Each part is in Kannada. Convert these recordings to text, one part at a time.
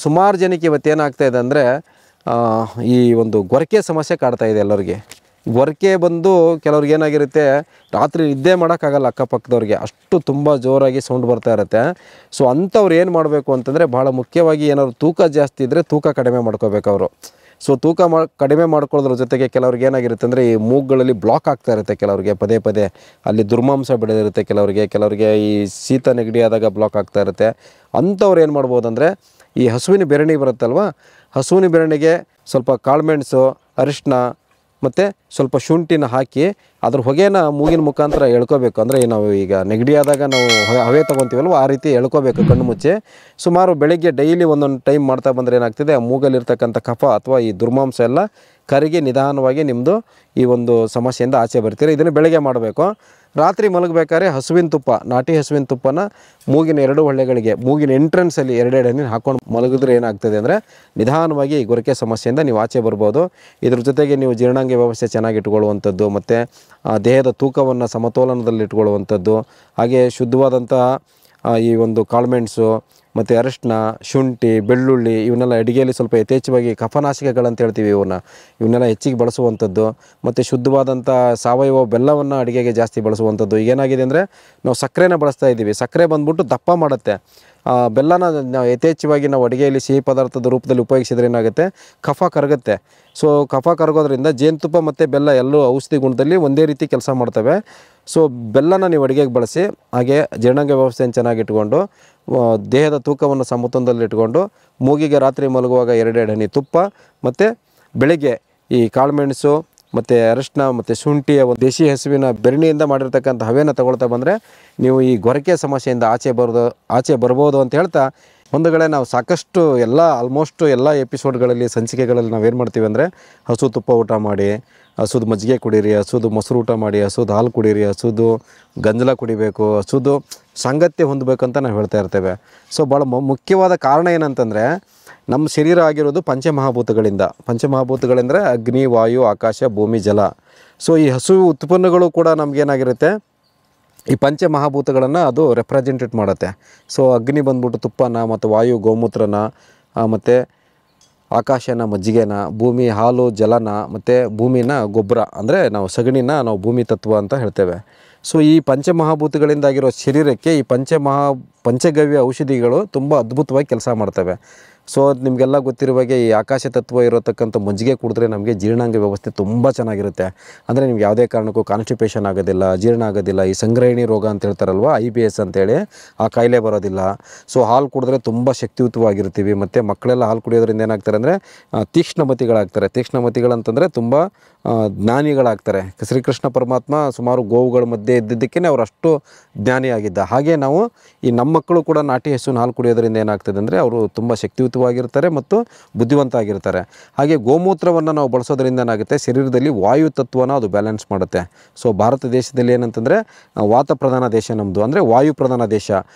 ಸುಮಾರು ಜನಕ್ಕೆ ಇವತ್ತೇನಾಗ್ತಾ ಇದೆ ಅಂದರೆ ಈ ಒಂದು ಗೊರಕೆ ಸಮಸ್ಯೆ ಕಾಡ್ತಾ ಇದೆ ಎಲ್ಲರಿಗೆ. ಗೊರಕೆ ಬಂದು ಕೆಲವ್ರಿಗೆ ಏನಾಗಿರುತ್ತೆ, ರಾತ್ರಿ ನಿದ್ದೆ ಮಾಡೋಕ್ಕಾಗಲ್ಲ ಅಕ್ಕಪಕ್ಕದವ್ರಿಗೆ, ಅಷ್ಟು ತುಂಬ ಜೋರಾಗಿ ಸೌಂಡ್ ಬರ್ತಾ ಇರುತ್ತೆ. ಸೊ ಅಂಥವ್ರು ಏನು ಮಾಡಬೇಕು ಅಂತಂದರೆ, ಭಾಳ ಮುಖ್ಯವಾಗಿ ಏನಾದ್ರು ತೂಕ ಜಾಸ್ತಿ ಇದ್ದರೆ ತೂಕ ಕಡಿಮೆ ಮಾಡ್ಕೋಬೇಕು ಅವರು. ಸೊ ತೂಕ ಕಡಿಮೆ ಮಾಡ್ಕೊಳ್ಳೋದ್ರ ಜೊತೆಗೆ ಕೆಲವ್ರಿಗೆ ಏನಾಗಿರುತ್ತೆ ಅಂದರೆ, ಈ ಮೂಗುಗಳಲ್ಲಿ ಬ್ಲಾಕ್ ಆಗ್ತಾ ಇರುತ್ತೆ ಕೆಲವ್ರಿಗೆ, ಪದೇ ಪದೇ ಅಲ್ಲಿ ದುರ್ಮಾಂಸ ಬೆಳೆದಿರುತ್ತೆ ಕೆಲವ್ರಿಗೆ ಈ ಶೀತ ನೆಗಡಿ ಆದಾಗ ಬ್ಲಾಕ್ ಆಗ್ತಾ ಇರುತ್ತೆ. ಅಂಥವ್ರು ಏನು ಮಾಡ್ಬೋದು ಅಂದರೆ, ಈ ಹಸುವಿನ ಬೆರಣಿ ಬರುತ್ತಲ್ವ, ಹಸುವಿನ ಬೆರಣಿಗೆ ಸ್ವಲ್ಪ ಕಾಳುಮೆಣಸು, ಅರಿಶಿನ ಮತ್ತು ಸ್ವಲ್ಪ ಶುಂಠಿನ ಹಾಕಿ ಅದ್ರ ಹೊಗೆನ ಮೂಗಿನ ಮುಖಾಂತರ ಎಳ್ಕೋಬೇಕು. ಅಂದರೆ ನಾವು ಈಗ ನೆಗಡಿ ಆದಾಗ ನಾವು ಹವೆ ತೊಗೊತೀವಲ್ವ, ಆ ರೀತಿ ಎಳ್ಕೋಬೇಕು ಕಣ್ಣು ಮುಚ್ಚಿ. ಸುಮಾರು ಬೆಳಗ್ಗೆ ಡೈಲಿ ಒಂದೊಂದು ಟೈಮ್ ಮಾಡ್ತಾ ಬಂದರೆ ಏನಾಗ್ತಿದೆ, ಮೂಗಲ್ಲಿರ್ತಕ್ಕಂಥ ಕಫ ಅಥವಾ ಈ ದುರ್ಮಾಂಸ ಎಲ್ಲ ಕರಿಗೆ ನಿಧಾನವಾಗಿ ನಿಮ್ಮದು ಈ ಒಂದು ಸಮಸ್ಯೆಯಿಂದ ಆಚೆ ಬರ್ತೀರಿ. ಇದನ್ನು ಬೆಳಗ್ಗೆ ಮಾಡಬೇಕು. ರಾತ್ರಿ ಮಲಗಬೇಕಾದ್ರೆ ಹಸುವಿನ ತುಪ್ಪ, ನಾಟಿ ಹಸುವಿನ ತುಪ್ಪನ ಮೂಗಿನ 2 ಹೊಳ್ಳೆಗಳಿಗೆ, ಮೂಗಿನ ಎಂಟ್ರೆನ್ಸಲ್ಲಿ 2 ಹನಿ ಹಾಕ್ಕೊಂಡು ಮಲಗಿದ್ರೆ ಏನಾಗ್ತದೆ ಅಂದರೆ, ನಿಧಾನವಾಗಿ ಈ ಗೊರಕೆ ಸಮಸ್ಯೆಯಿಂದ ನೀವು ಆಚೆ ಬರ್ಬೋದು. ಇದ್ರ ಜೊತೆಗೆ ನೀವು ಜೀರ್ಣಾಂಗ ವ್ಯವಸ್ಥೆ ಚೆನ್ನಾಗಿ ಇಟ್ಕೊಳ್ಳುವಂಥದ್ದು, ಮತ್ತು ದೇಹದ ತೂಕವನ್ನು ಸಮತೋಲನದಲ್ಲಿ ಇಟ್ಕೊಳ್ಳುವಂಥದ್ದು, ಹಾಗೆ ಶುದ್ಧವಾದಂತಹ ಈ ಒಂದು ಕಾಳುಮೆಣಸು ಮತ್ತು ಅರಿಶಿನ, ಶುಂಠಿ, ಬೆಳ್ಳುಳ್ಳಿ ಇವನ್ನೆಲ್ಲ ಅಡುಗೆಯಲ್ಲಿ ಸ್ವಲ್ಪ ಯಥೇಚ್ಛವಾಗಿ ಕಫನಾಶಕಗಳಂತ ಹೇಳ್ತೀವಿ, ಇವನ್ನೆಲ್ಲ ಹೆಚ್ಚಿಗೆ ಬಳಸುವಂಥದ್ದು, ಮತ್ತು ಶುದ್ಧವಾದಂಥ ಸಾವಯವ ಬೆಲ್ಲವನ್ನು ಅಡುಗೆಗೆ ಜಾಸ್ತಿ ಬಳಸುವಂಥದ್ದು. ಈಗೇನಾಗಿದೆ ಅಂದರೆ, ನಾವು ಸಕ್ಕರೆನ ಬಳಸ್ತಾ ಇದ್ದೀವಿ, ಸಕ್ಕರೆ ಬಂದ್ಬಿಟ್ಟು ದಪ್ಪ ಮಾಡುತ್ತೆ. ಬೆಲ್ಲನ ನಾವು ಯಥೇಚ್ಛವಾಗಿ ನಾವು ಅಡುಗೆಯಲ್ಲಿ ಸಿಹಿ ಪದಾರ್ಥದ ರೂಪದಲ್ಲಿ ಉಪಯೋಗಿಸಿದ್ರೆ ಏನಾಗುತ್ತೆ, ಕಫ ಕರಗುತ್ತೆ. ಸೊ ಕಫ ಕರಗೋದ್ರಿಂದ ಜೇನುತುಪ್ಪ ಮತ್ತು ಬೆಲ್ಲ ಎಲ್ಲೂ ಔಷಧಿ ಗುಣದಲ್ಲಿ ಒಂದೇ ರೀತಿ ಕೆಲಸ ಮಾಡ್ತವೆ. ಸೊ ಬೆಲ್ಲನ ನೀವು ಅಡುಗೆಗೆ ಬಳಸಿ, ಹಾಗೆ ಜೀರ್ಣಾಂಗ ವ್ಯವಸ್ಥೆಯನ್ನು ಚೆನ್ನಾಗಿ ಇಟ್ಕೊಂಡು, ದೇಹದ ತೂಕವನ್ನು ಸಮತೋಲನದಲ್ಲಿ ಇಟ್ಕೊಂಡು, ಮೂಗಿಗೆ ರಾತ್ರಿ ಮಲಗುವಾಗ 2 ಹನಿ ತುಪ್ಪ, ಮತ್ತು ಬೆಳಗ್ಗೆ ಈ ಕಾಳುಮೆಣಸು ಮತ್ತು ಅರಿಶಿನ ಮತ್ತು ಶುಂಠಿಯ ಒಂದು ದೇಶಿ ಹಸುವಿನ ಬೆರಣಿಯಿಂದ ಮಾಡಿರ್ತಕ್ಕಂಥ ಹವೆನ ತಗೊಳ್ತಾ ಬಂದರೆ ನೀವು ಈ ಗೊರಕೆ ಸಮಸ್ಯೆಯಿಂದ ಆಚೆ ಬರ್ಬೋದು ಅಂತ ಹೇಳ್ತಾ, ಒಂದುಗಡೆ ನಾವು ಸಾಕಷ್ಟು ಆಲ್ಮೋಸ್ಟ್ ಎಲ್ಲ ಎಪಿಸೋಡ್ಗಳಲ್ಲಿ, ಸಂಚಿಕೆಗಳಲ್ಲಿ ನಾವೇನು ಮಾಡ್ತೀವಿ ಅಂದರೆ, ಹಸು ತುಪ್ಪ ಊಟ ಮಾಡಿ, ಹಸುದು ಮಜ್ಜಿಗೆ ಕುಡೀರಿ, ಹಸುದು ಮೊಸರು ಊಟ ಮಾಡಿ, ಹಸುದು ಹಾಲು ಕುಡೀರಿ, ಹಸುದು ಗಂಜಲ ಕುಡಿಬೇಕು, ಹಸುದು ಸಾಂಗತ್ಯ ಹೊಂದಬೇಕಂತ ನಾವು ಹೇಳ್ತಾ ಇರ್ತೇವೆ. ಸೊ ಭಾಳ ಮುಖ್ಯವಾದ ಕಾರಣ ಏನಂತಂದರೆ, ನಮ್ಮ ಶರೀರ ಆಗಿರೋದು ಪಂಚಮಹಾಭೂತಗಳೆಂದರೆ ಅಗ್ನಿ, ವಾಯು, ಆಕಾಶ, ಭೂಮಿ, ಜಲ. ಸೊ ಈ ಹಸು ಉತ್ಪನ್ನಗಳು ಕೂಡ ನಮಗೇನಾಗಿರುತ್ತೆ, ಈ ಪಂಚಮಹಾಭೂತಗಳನ್ನು ಅದು ರೆಪ್ರೆಸೆಂಟೇಟ್ ಮಾಡುತ್ತೆ. ಸೊ ಅಗ್ನಿ ಬಂದ್ಬಿಟ್ಟು ತುಪ್ಪನ, ಮತ್ತು ವಾಯು ಗೋಮೂತ್ರನ, ಮತ್ತು ಆಕಾಶನ ಮಜ್ಜಿಗೆನ, ಭೂಮಿ ಹಾಲು ಜಲನ, ಮತ್ತು ಭೂಮಿನ ಗೊಬ್ಬರ ಅಂದರೆ ನಾವು ಸಗಣಿನ ನಾವು ಭೂಮಿ ತತ್ವ ಅಂತ ಹೇಳ್ತೇವೆ. ಸೊ ಈ ಪಂಚಮಹಾಭೂತಗಳಿಂದಾಗಿರೋ ಶರೀರಕ್ಕೆ ಈ ಪಂಚಗವ್ಯ ಔಷಧಿಗಳು ತುಂಬ ಅದ್ಭುತವಾಗಿ ಕೆಲಸ ಮಾಡ್ತವೆ. ಸೊ ನಿಮಗೆಲ್ಲ ಗೊತ್ತಿರುವಾಗೆ ಈ ಆಕಾಶ ತತ್ವ ಇರತಕ್ಕಂಥ ಮಜ್ಜಿಗೆ ಕುಡಿದ್ರೆ ನಮಗೆ ಜೀರ್ಣಾಂಗ ವ್ಯವಸ್ಥೆ ತುಂಬ ಚೆನ್ನಾಗಿರುತ್ತೆ. ಅಂದರೆ ನಿಮ್ಗೆ ಯಾವುದೇ ಕಾರಣಕ್ಕೂ ಕಾನ್ಸ್ಟಿಪೇಷನ್ ಆಗೋದಿಲ್ಲ, ಜೀರ್ಣ ಆಗೋದಿಲ್ಲ, ಈ ಸಂಗ್ರಹಣಿ ರೋಗ ಅಂತ ಹೇಳ್ತಾರಲ್ವ, IBS ಅಂತೇಳಿ, ಆ ಕಾಯಿಲೆ ಬರೋದಿಲ್ಲ. ಸೊ ಹಾಲು ಕುಡಿದ್ರೆ ತುಂಬ ಶಕ್ತಿಯುತವಾಗಿರ್ತೀವಿ. ಮತ್ತು ಮಕ್ಕಳೆಲ್ಲ ಹಾಲು ಕುಡಿಯೋದ್ರಿಂದ ಏನಾಗ್ತಾರೆ ಅಂದರೆ ತೀಕ್ಷ್ಣಮತಿಗಳಾಗ್ತಾರೆ. ತೀಕ್ಷ್ಣಮತಿಗಳಂತಂದರೆ ತುಂಬ ಜ್ಞಾನಿಗಳಾಗ್ತಾರೆ. ಶ್ರೀಕೃಷ್ಣ ಪರಮಾತ್ಮ ಸುಮಾರು ಗೋವುಗಳ ಮಧ್ಯೆ ಇದ್ದಿದ್ದಕ್ಕೇ ಅವರು ಅಷ್ಟು ಜ್ಞಾನಿಯಾಗಿದ್ದ. ಹಾಗೆ ನಾವು ಈ ನಮ್ಮ ಮಕ್ಕಳು ಕೂಡ ನಾಟಿ ಹಸುವಿನ ಹಾಲು ಕುಡಿಯೋದ್ರಿಂದ ಏನಾಗ್ತದೆ ಅಂದರೆ ಅವರು ತುಂಬ ಶಕ್ತಿಯುತವಾಗಿರ್ತಾರೆ ಮತ್ತು ಬುದ್ಧಿವಂತ ಆಗಿರ್ತಾರೆ. ಹಾಗೆ ಗೋಮೂತ್ರವನ್ನು ನಾವು ಬಳಸೋದ್ರಿಂದ ಏನಾಗುತ್ತೆ, ಶರೀರದಲ್ಲಿ ವಾಯು ತತ್ವನ ಅದು ಬ್ಯಾಲೆನ್ಸ್ ಮಾಡುತ್ತೆ. ಸೊ ಭಾರತ ದೇಶದಲ್ಲಿ ಏನಂತಂದರೆ ವಾತ ಪ್ರಧಾನ ದೇಶ ನಮ್ಮದು, ಅಂದರೆ ವಾಯು ಪ್ರಧಾನ ದೇಶ.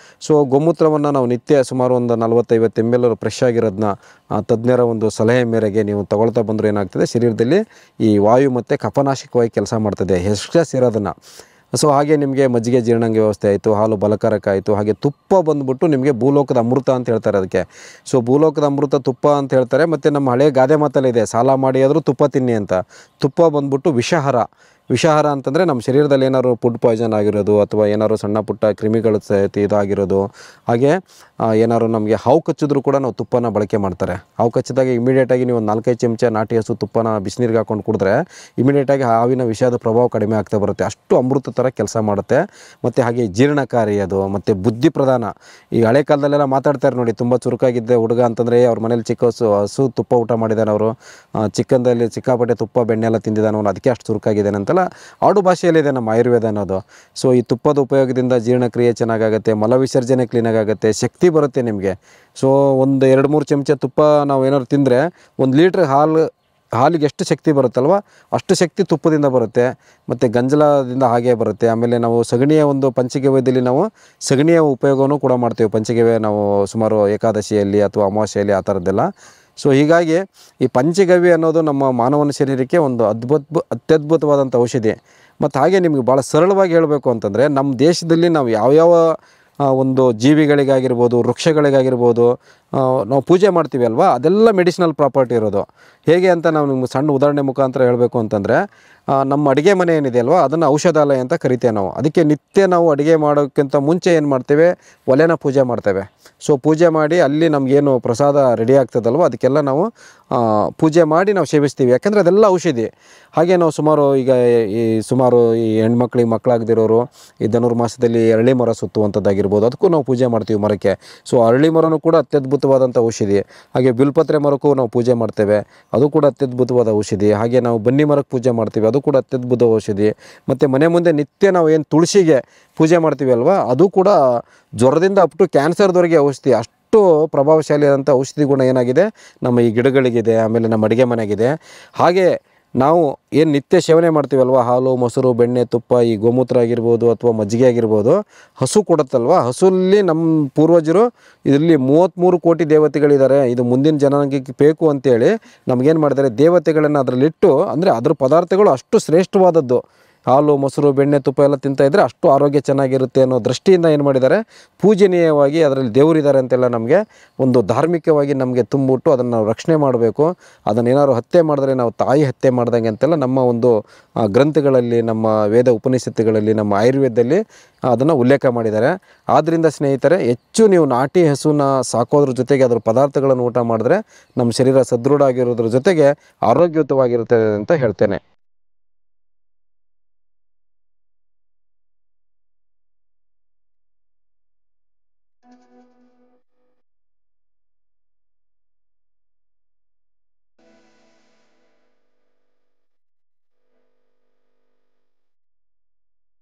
ಸೊ ಗೋಮೂತ್ರವನ್ನು ನಾವು ನಿತ್ಯ ಸುಮಾರು ಒಂದು 40-50 ml ಫ್ರೆಶ್ ಆಗಿರೋದನ್ನ ತಜ್ಞರ ಒಂದು ಸಲಹೆ ಮೇರೆಗೆ ನೀವು ತಗೊಳ್ತಾ ಬಂದರೆ ಏನಾಗ್ತದೆ, ಶರೀರದಲ್ಲಿ ಈ ವಾಯು ಮತ್ತು ಕಫನಾಶಕವಾಗಿ ಕೆಲಸ ಮಾಡ್ತದೆ ಸೇರೋದನ್ನು. ಸೊ ಹಾಗೆ ನಿಮಗೆ ಮಜ್ಜಿಗೆ ಜೀರ್ಣಾಂಗ ವ್ಯವಸ್ಥೆ ಆಯಿತು, ಹಾಲು ಬಲಕಾರಕ ಆಯಿತು. ಹಾಗೆ ತುಪ್ಪ ಬಂದುಬಿಟ್ಟು ನಿಮಗೆ ಭೂಲೋಕದ ಅಮೃತ ಅಂತ ಹೇಳ್ತಾರೆ ಅದಕ್ಕೆ. ಸೊ ಭೂಲೋಕದ ಅಮೃತ ತುಪ್ಪ ಅಂತ ಹೇಳ್ತಾರೆ. ಮತ್ತು ನಮ್ಮ ಹಳೆಯ ಗಾದೆ ಮಾತಲ್ಲಿದೆ, ಸಾಲ ಮಾಡಿ ಆದರೂ ತುಪ್ಪ ತಿನ್ನಿ ಅಂತ. ತುಪ್ಪ ಬಂದುಬಿಟ್ಟು ವಿಷಾಹಾರ ಅಂತಂದರೆ ನಮ್ಮ ಶರೀರದಲ್ಲಿ ಏನಾದ್ರು ಫುಡ್ ಪಾಯ್ಸನ್ ಆಗಿರೋದು, ಅಥವಾ ಏನಾದ್ರು ಸಣ್ಣ ಪುಟ್ಟ ಕ್ರಿಮಿಗಳು ಇದಾಗಿರೋದು, ಹಾಗೆ ಏನಾದ್ರು ನಮಗೆ ಹಾವು ಕಚ್ಚಿದ್ರೂ ಕೂಡ ನಾವು ತುಪ್ಪನ ಬಳಕೆ ಮಾಡ್ತಾರೆ. ಹಾವು ಕಚ್ಚಿದಾಗ ಇಮಿಡಿಯೇಟಾಗಿ ನೀವು ಒಂದು 4-5 ಚಮಚ ನಾಟಿ ಹಸು ತುಪ್ಪನ ಬಿಸಿನೀರಿಗೆ ಹಾಕೊಂಡು ಕುಡಿದ್ರೆ ಇಮಿಡಿಯೇಟಾಗಿ ಹಾವಿನ ವಿಷಾದ ಪ್ರಭಾವ ಕಡಿಮೆ ಆಗ್ತಾ ಬರುತ್ತೆ. ಅಷ್ಟು ಅಮೃತ ಥರ ಕೆಲಸ ಮಾಡುತ್ತೆ. ಮತ್ತು ಹಾಗೆ ಜೀರ್ಣಕಾರಿ ಅದು, ಮತ್ತು ಬುದ್ಧಿ ಪ್ರಧಾನ. ಈ ಹಳೆ ಕಾಲದಲ್ಲೆಲ್ಲ ಮಾತಾಡ್ತಾರೆ ನೋಡಿ, ತುಂಬ ಚುರುಕಾಗಿದ್ದೆ ಹುಡುಗ ಅಂತಂದರೆ ಅವ್ರ ಮನೇಲಿ ಚಿಕ್ಕ ಹಸು ತುಪ್ಪ ಊಟ ಮಾಡಿದ್ದಾನೆ, ಅವರು ಚಿಕ್ಕಂದಲ್ಲಿ ಸಿಕ್ಕಾಪಟ್ಟೆ ತುಪ್ಪ ಬೆಣ್ಣೆ ಎಲ್ಲ ತಿಂದಿದ್ದಾನೆ, ಅವನು ಅದಕ್ಕೆ ಅಷ್ಟು ಚುರುಕಾಗಿದ್ದಾನೆ ಅಂತೆಲ್ಲ ಆಡು ಭಾಷೆಯಲ್ಲಿದೆ ನಮ್ಮ ಆಯುರ್ವೇದ ಅನ್ನೋದು. ಸೊ ಈ ತುಪ್ಪದ ಉಪಯೋಗದಿಂದ ಜೀರ್ಣಕ್ರಿಯೆ ಚೆನ್ನಾಗಾಗುತ್ತೆ, ಮಲ ವಿಸರ್ಜನೆ ಕ್ಲೀನಾಗುತ್ತೆ, ಶಕ್ತಿ ಬರುತ್ತೆ ನಿಮಗೆ. ಸೊ ಒಂದು 2-3 ಚಮಚ ತುಪ್ಪ ನಾವು ಏನಾದ್ರು ತಿಂದರೆ 1 ಲೀಟ್ರ್ ಹಾಲಿಗೆ ಎಷ್ಟು ಶಕ್ತಿ ಬರುತ್ತಲ್ವ, ಅಷ್ಟು ಶಕ್ತಿ ತುಪ್ಪದಿಂದ ಬರುತ್ತೆ. ಮತ್ತು ಗಂಜಲದಿಂದ ಹಾಗೆ ಬರುತ್ತೆ. ಆಮೇಲೆ ನಾವು ಸಗಣಿಯ ಒಂದು ಪಂಚಗವ್ಯದಲ್ಲಿ ನಾವು ಸಗಣಿಯ ಉಪಯೋಗವೂ ಕೂಡ ಮಾಡ್ತೇವೆ. ಪಂಚಗವ್ಯ ನಾವು ಸುಮಾರು ಏಕಾದಶಿಯಲ್ಲಿ ಅಥವಾ ಅಮಾವಾಸ್ಯೆಯಲ್ಲಿ ಆ ಥರದ್ದೆಲ್ಲ. ಸೊ ಹೀಗಾಗಿ ಈ ಪಂಚಗವ್ಯ ಅನ್ನೋದು ನಮ್ಮ ಮಾನವನ ಶರೀರಕ್ಕೆ ಒಂದು ಅತ್ಯದ್ಭುತವಾದಂಥ ಔಷಧಿ. ಮತ್ತು ಹಾಗೆ ನಿಮಗೆ ಭಾಳ ಸರಳವಾಗಿ ಹೇಳಬೇಕು ಅಂತಂದರೆ, ನಮ್ಮ ದೇಶದಲ್ಲಿ ನಾವು ಯಾವ್ಯಾವ ಒಂದು ಜೀವಿಗಳಿಗಾಗಿರ್ಬೋದು, ವೃಕ್ಷಗಳಿಗಾಗಿರ್ಬೋದು, ನಾವು ಪೂಜೆ ಮಾಡ್ತೀವಿ ಅಲ್ವಾ, ಅದೆಲ್ಲ ಮೆಡಿಸಿನಲ್ ಪ್ರಾಪರ್ಟಿ ಇರೋದು. ಹೇಗೆ ಅಂತ ನಾವು ನಿಮ್ಗೆ ಸಣ್ಣ ಉದಾಹರಣೆ ಮುಖಾಂತರ ಹೇಳಬೇಕು ಅಂತಂದರೆ, ನಮ್ಮ ಅಡುಗೆ ಮನೆ ಏನಿದೆ ಅಲ್ವಾ, ಅದನ್ನು ಔಷಧಾಲಯ ಅಂತ ಕರಿತೇವೆ ನಾವು. ಅದಕ್ಕೆ ನಿತ್ಯ ನಾವು ಅಡುಗೆ ಮಾಡೋಕ್ಕಿಂತ ಮುಂಚೆ ಏನು ಮಾಡ್ತೇವೆ, ಒಲೆನ ಪೂಜೆ ಮಾಡ್ತೇವೆ. ಸೊ ಪೂಜೆ ಮಾಡಿ ಅಲ್ಲಿ ನಮಗೇನು ಪ್ರಸಾದ ರೆಡಿ ಆಗ್ತದಲ್ವ, ಅದಕ್ಕೆಲ್ಲ ನಾವು ಪೂಜೆ ಮಾಡಿ ನಾವು ಸೇವಿಸ್ತೀವಿ. ಯಾಕೆಂದರೆ ಅದೆಲ್ಲ ಔಷಧಿ. ಹಾಗೆ ನಾವು ಸುಮಾರು ಈ ಹೆಣ್ಮಕ್ಳಿಗೆ ಮಕ್ಕಳಾಗದಿರೋರು ಈ ಧನುರ್ಮಾಸದಲ್ಲಿ ಅರಳಿ ಮರ ಸುತ್ತುವಂಥದ್ದಾಗಿರ್ಬೋದು, ಅದಕ್ಕೂ ನಾವು ಪೂಜೆ ಮಾಡ್ತೀವಿ ಮರಕ್ಕೆ. ಸೊ ಅರಳಿ ಮರನೂ ಕೂಡ ಅತ್ಯದ್ಭುತವಾದಂಥ ಔಷಧಿ. ಹಾಗೆ ಬಿಲ್ಪತ್ರೆ ಮರಕ್ಕೂ ನಾವು ಪೂಜೆ ಮಾಡ್ತೇವೆ, ಅದು ಕೂಡ ಅತ್ಯದ್ಭುತವಾದ ಔಷಧಿ. ಹಾಗೆ ನಾವು ಬನ್ನಿ ಮರಕ್ಕೆ ಪೂಜೆ ಮಾಡ್ತೀವಿ, ಅದು ಕೂಡ ಅತ್ಯದ್ಭುತ ಔಷಧಿ. ಮತ್ತು ಮನೆ ಮುಂದೆ ನಿತ್ಯ ನಾವು ಏನು ತುಳಸಿಗೆ ಪೂಜೆ ಮಾಡ್ತೀವಿ ಅಲ್ವಾ, ಅದು ಕೂಡ ಜ್ವರದಿಂದ ಅಪ್ ಟು ಕ್ಯಾನ್ಸರ್ದವರೆಗೆ ಔಷಧಿ. ಅಷ್ಟು ಪ್ರಭಾವಶಾಲಿಯಾದಂಥ ಔಷಧಿ ಗುಣ ಏನಾಗಿದೆ ನಮ್ಮ ಈ ಗಿಡಗಳಿಗಿದೆ, ಆಮೇಲೆ ನಮ್ಮ ಅಡುಗೆ ಮನೆಗಿದೆ. ಹಾಗೆ ನಾವು ಏನು ನಿತ್ಯ ಸೇವನೆ ಮಾಡ್ತೀವಲ್ವ, ಹಾಲು, ಮೊಸರು, ಬೆಣ್ಣೆ, ತುಪ್ಪ, ಈ ಗೋಮೂತ್ರ ಆಗಿರ್ಬೋದು ಅಥವಾ ಮಜ್ಜಿಗೆ ಆಗಿರ್ಬೋದು, ಹಸು ಕೊಡುತ್ತಲ್ವ, ಹಸುಲ್ಲಿ ನಮ್ಮ ಪೂರ್ವಜರು ಇದರಲ್ಲಿ 33 ಕೋಟಿ ದೇವತೆಗಳಿದ್ದಾರೆ, ಇದು ಮುಂದಿನ ಜನಾಂಗಕ್ಕೆ ಬೇಕು ಅಂತೇಳಿ ನಮಗೇನು ಮಾಡಿದ್ದಾರೆ, ದೇವತೆಗಳನ್ನು ಅದರಲ್ಲಿಟ್ಟು, ಅಂದರೆ ಅದ್ರ ಪದಾರ್ಥಗಳು ಅಷ್ಟು ಶ್ರೇಷ್ಠವಾದದ್ದು. ಹಾಲು, ಮೊಸರು, ಬೆಣ್ಣೆ, ತುಪ್ಪ ಎಲ್ಲ ತಿಂತಾಯಿದ್ರೆ ಅಷ್ಟು ಆರೋಗ್ಯ ಚೆನ್ನಾಗಿರುತ್ತೆ ಅನ್ನೋ ದೃಷ್ಟಿಯಿಂದ ಏನು ಮಾಡಿದ್ದಾರೆ, ಪೂಜನೀಯವಾಗಿ ಅದರಲ್ಲಿ ದೇವರಿದ್ದಾರೆ ಅಂತೆಲ್ಲ ನಮಗೆ ಒಂದು ಧಾರ್ಮಿಕವಾಗಿ ನಮಗೆ ತುಂಬಿಟ್ಟು ಅದನ್ನು ನಾವು ರಕ್ಷಣೆ ಮಾಡಬೇಕು. ಅದನ್ನೇನಾದ್ರು ಹತ್ಯೆ ಮಾಡಿದ್ರೆ ನಾವು ತಾಯಿ ಹತ್ಯೆ ಮಾಡ್ದಂಗೆ ಅಂತೆಲ್ಲ ನಮ್ಮ ಒಂದು ಗ್ರಂಥಗಳಲ್ಲಿ, ನಮ್ಮ ವೇದ ಉಪನಿಷತ್ತುಗಳಲ್ಲಿ, ನಮ್ಮ ಆಯುರ್ವೇದದಲ್ಲಿ ಅದನ್ನು ಉಲ್ಲೇಖ ಮಾಡಿದ್ದಾರೆ. ಆದ್ದರಿಂದ ಸ್ನೇಹಿತರೆ, ಹೆಚ್ಚು ನೀವು ನಾಟಿ ಹಸುನ ಸಾಕೋದ್ರ ಜೊತೆಗೆ ಅದರ ಪದಾರ್ಥಗಳನ್ನು ಊಟ ಮಾಡಿದ್ರೆ ನಮ್ಮ ಶರೀರ ಸದೃಢ ಆಗಿರೋದ್ರ ಜೊತೆಗೆ ಆರೋಗ್ಯಯುತವಾಗಿರುತ್ತದೆ ಅಂತ ಹೇಳ್ತೇನೆ.